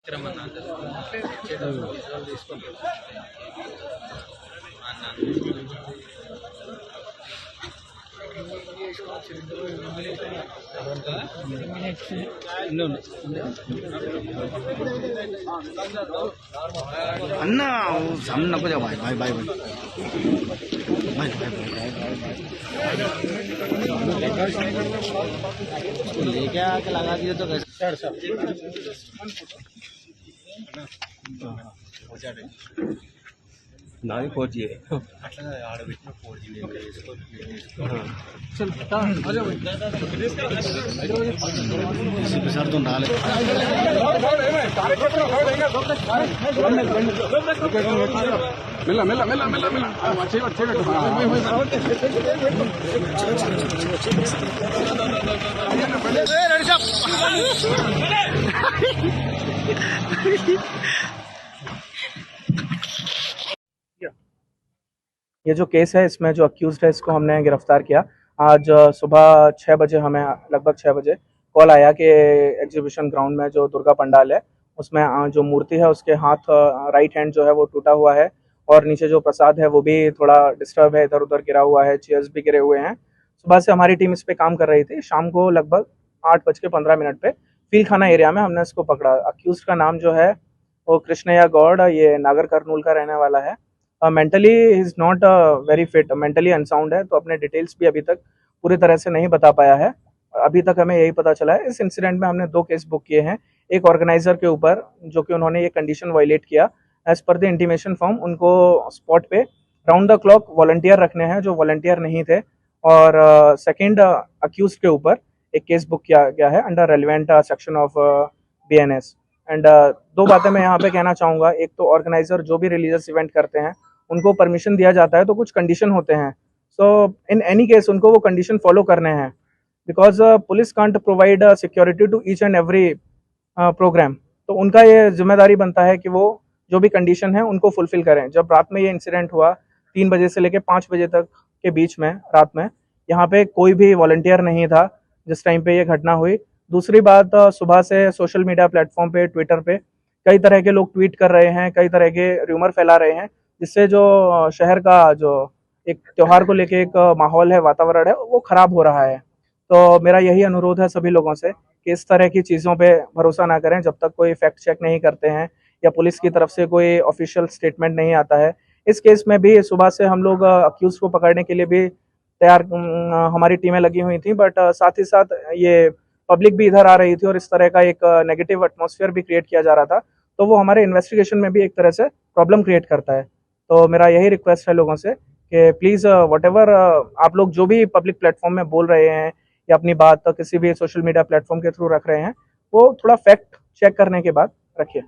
अन्ना सामने नको जा भाई भाई भाई भाई भाई भाई लेके आके लगा दिए तो कैसे నాది 4G అట్లా ఆడబెట్టిన 4G सर तो डाले మెల్ల మెల్ల మెల్ల మెల్ల మెల్ల ये जो केस है इसमें जो अक्यूज्ड है इसको हमने गिरफ्तार किया। आज सुबह 6 बजे हमें लगभग 6 बजे कॉल आया कि एग्जीबिशन ग्राउंड में जो दुर्गा पंडाल है उसमें जो मूर्ति है उसके हाथ राइट हैंड जो है वो टूटा हुआ है और नीचे जो प्रसाद है वो भी थोड़ा डिस्टर्ब है, इधर उधर गिरा हुआ है, चेयर्स भी गिरे हुए हैं। सुबह से हमारी टीम इस पे काम कर रही थी। शाम को लगभग 8:15 पे फील खाना एरिया में हमने इसको पकड़ा। अक्यूज्ड का नाम जो है वो कृष्णया गौड़, ये नागर कर्नूल का रहने वाला है। Mentally is not very fit, mentally unsound है, तो अपने डिटेल्स भी अभी तक पूरी तरह से नहीं बता पाया है। अभी तक हमें यही पता चला है। इस इंसिडेंट में हमने 2 केस बुक किए हैं। एक ऑर्गेनाइजर के ऊपर जो कि उन्होंने ये कंडीशन वायलेट किया, as per the intimation form उनको स्पॉट पे राउंड द क्लॉक वॉलंटियर रखने हैं जो वॉलंटियर नहीं थे। और सेकंड अक्यूज के ऊपर एक केस बुक किया गया है under relevant section of BNS। And 2 बातें मैं यहाँ पे कहना चाहूँगा। एक तो ऑर्गेनाइजर जो भी रिलीजियस इवेंट करते हैं उनको परमिशन दिया जाता है तो कुछ कंडीशन होते हैं, सो इन एनी केस उनको वो कंडीशन फॉलो करने हैं, because police can't provide security to each and every programme. तो उनका ये जिम्मेदारी बनता है कि वो जो भी कंडीशन है उनको फुलफिल करें। जब रात में ये इंसिडेंट हुआ 3 बजे से लेकर 5 बजे तक के बीच में रात में यहाँ पे कोई भी वॉलंटियर नहीं था जिस टाइम पे ये घटना हुई। दूसरी बात, सुबह से सोशल मीडिया प्लेटफॉर्म पे, ट्विटर पे कई तरह के लोग ट्वीट कर रहे हैं, कई तरह के र्यूमर फैला रहे हैं, जिससे जो शहर का जो एक त्योहार को लेके एक माहौल है, वातावरण है, वो खराब हो रहा है। तो मेरा यही अनुरोध है सभी लोगों से कि इस तरह की चीज़ों पे भरोसा ना करें जब तक कोई फैक्ट चेक नहीं करते हैं या पुलिस की तरफ से कोई ऑफिशियल स्टेटमेंट नहीं आता है। इस केस में भी सुबह से हम लोग अक्यूज को पकड़ने के लिए भी तैयार, हमारी टीमें लगी हुई थी, बट साथ ही साथ ये पब्लिक भी इधर आ रही थी और इस तरह का एक नेगेटिव एटमॉस्फेयर भी क्रिएट किया जा रहा था, तो वो हमारे इन्वेस्टिगेशन में भी एक तरह से प्रॉब्लम क्रिएट करता है। तो मेरा यही रिक्वेस्ट है लोगों से कि प्लीज़ व्हाटएवर आप लोग जो भी पब्लिक प्लेटफॉर्म में बोल रहे हैं या अपनी बात तो किसी भी सोशल मीडिया प्लेटफॉर्म के थ्रू रख रहे हैं, वो थोड़ा फैक्ट चेक करने के बाद रखिए।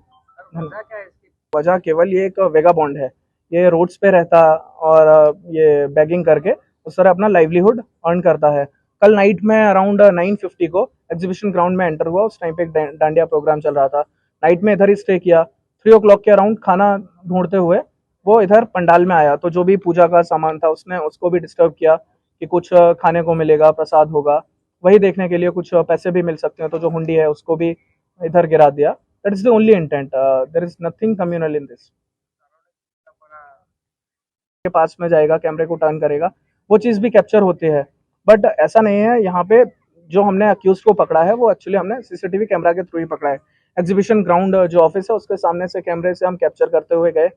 वजह केवल ये एक वेगा बॉन्ड है, ये रोड्स पे रहता और ये बैगिंग करके उस तरह अपना लाइवलीहुड अर्न करता है। कल नाइट में अराउंड 9:50 को एग्जीबिशन ग्राउंड में एंटर हुआ। उस टाइम पे एक डांडिया प्रोग्राम चल रहा था। नाइट में इधर ही स्टे किया। 3 o'clock के अराउंड खाना ढूंढते हुए वो इधर पंडाल में आया, तो जो भी पूजा का सामान था उसने उसको भी डिस्टर्ब किया कि कुछ खाने को मिलेगा, प्रसाद होगा, वही देखने के लिए कुछ पैसे भी मिल सकते हैं, तो जो हुंडी है उसको भी इधर गिरा दिया। That is the only intent, there is nothing communal in this. के पास में जाएगा, कैमरे को टर्न करेगा, वो चीज़ भी कैप्चर होती है, बट ऐसा नहीं है। यहाँ पे जो हमने अक्यूज को पकड़ा है वो एक्चुअली हमने सीसीटीवी कैमरा के थ्रू ही पकड़ा है। एग्जीबिशन ग्राउंड जो ऑफिस है उसके सामने से कैमरे से हम कैप्चर करते हुए गए,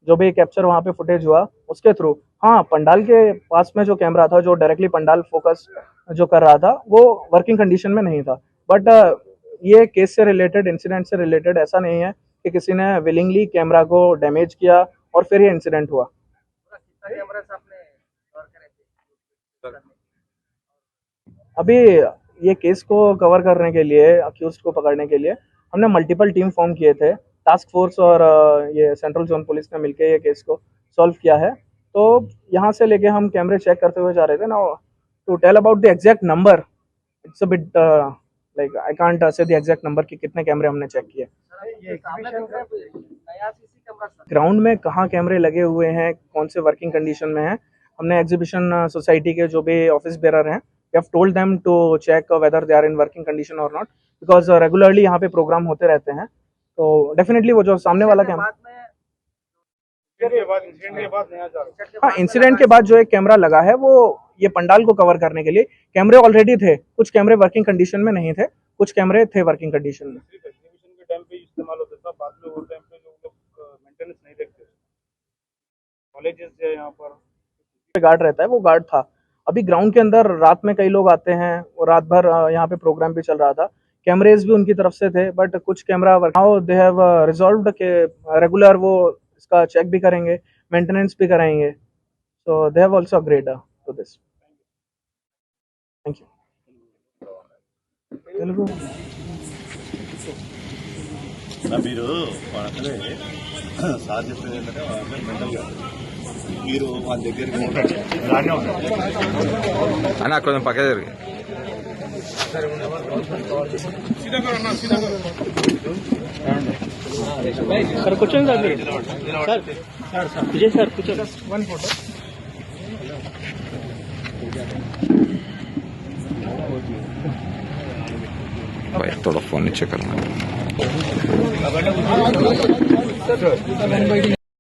जो भी कैप्चर वहाँ पे फुटेज हुआ उसके थ्रू। हाँ, पंडाल के पास में जो कैमरा था जो डायरेक्टली पंडाल फोकस जो कर रहा था वो वर्किंग कंडीशन में नहीं था, बट ये केस से रिलेटेड, इंसिडेंट से रिलेटेड ऐसा नहीं है कि किसी ने विलिंगली कैमरा को डैमेज किया और फिर ये इंसिडेंट हुआ। अभी ये केस को कवर करने के लिए, अक्यूज्ड को पकड़ने के लिए हमने मल्टीपल टीम फॉर्म किए थे। टास्क फोर्स और ये सेंट्रल जोन पुलिस ने मिलकर ये केस को सॉल्व किया है। तो यहाँ से लेके हम कैमरे चेक करते हुए जा रहे थे ना, to tell about the exact number it's a bit like I can't say the exact number कि कितने कैमरे हमने चेक किए। ग्राउंड में कहाँ कैमरे लगे हुए हैं, कौन से वर्किंग कंडीशन में है, हमने एग्जीबिशन सोसाइटी के जो भी ऑफिस बेरर हैं, we have told them to check whether they are in working condition or not, because regularly यहाँ पे प्रोग्राम होते रहते हैं। तो डेफिनेटली वो जो सामने वाला कैमरा, हाँ इंसिडेंट के बाद जो एक कैमरा लगा है वो ये पंडाल को कवर करने के लिए, कैमरे ऑलरेडी थे, कुछ कैमरे वर्किंग कंडीशन में नहीं थे, कुछ कैमरे थे वर्किंग कंडीशन में। एग्जीबिशन के टाइम पे इस्तेमाल होता था, बाद में वो टाइम पे लोग मेंटेनेंस नहीं देखते। कॉलेजेस है यहाँ पर गार्ड रहता है, वो गार्ड था। अभी ग्राउंड के अंदर रात में कई लोग आते हैं और रात भर यहाँ पे प्रोग्राम भी चल रहा था, कैमरेज भी उनकी तरफ से थे, बट कुछ camera now they have resolved के रेगुलर वो इसका चेक भी करेंगे, मेंटेनेंस भी कराएंगे, so they have also agreed to this. Thank you. Telugu మీరు అక్కడే సార్ చెప్పేది ఏంటంటే మెంటల్ గా మీరు వాళ్ళ దగ్గరికి అన్న కొంచెం పక్క జరిగి सर కూర్చోండి సార్ మీరు, సార్ విజయ్ సార్ కూర్చోండి, వన్ ఫోటో। भाई थोड़ा फोन नीचे करना।